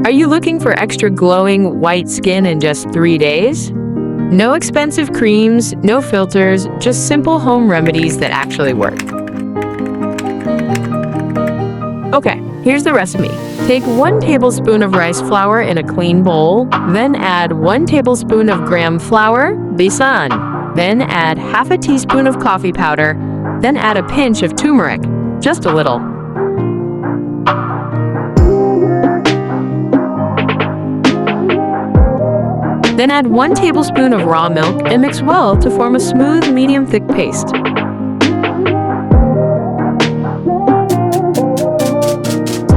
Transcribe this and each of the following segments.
Are you looking for extra glowing white skin in just 3 days? No expensive creams, no filters, just simple home remedies that actually work. Okay, here's the recipe. Take 1 tablespoon of rice flour in a clean bowl, then add 1 tablespoon of gram flour, bisan. Then add half a teaspoon of coffee powder, then add a pinch of turmeric, just a little. Then add 1 tablespoon of raw milk and mix well to form a smooth, medium-thick paste.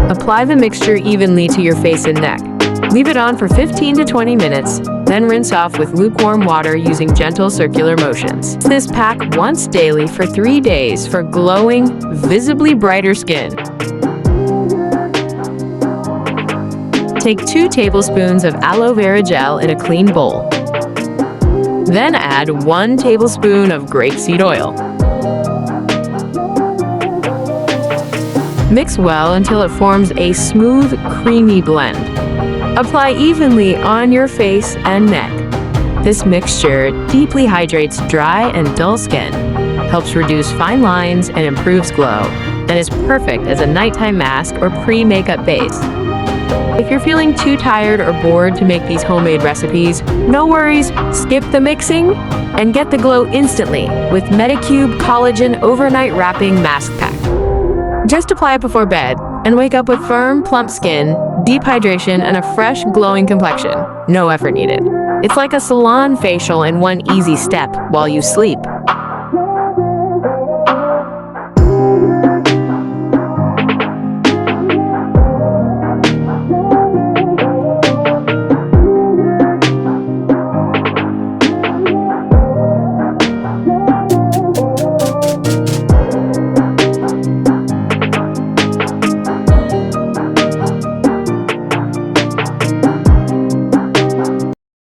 Apply the mixture evenly to your face and neck. Leave it on for 15 to 20 minutes, then rinse off with lukewarm water using gentle circular motions. This pack once daily for 3 days for glowing, visibly brighter skin. Take 2 tablespoons of aloe vera gel in a clean bowl. Then add 1 tablespoon of grapeseed oil. Mix well until it forms a smooth, creamy blend. Apply evenly on your face and neck. This mixture deeply hydrates dry and dull skin, helps reduce fine lines and improves glow, and is perfect as a nighttime mask or pre-makeup base. If you're feeling too tired or bored to make these homemade recipes, no worries, skip the mixing and get the glow instantly with Medicube Collagen Overnight Wrapping Mask Pack. Just apply it before bed and wake up with firm, plump skin, deep hydration, and a fresh, glowing complexion. No effort needed. It's like a salon facial in one easy step while you sleep.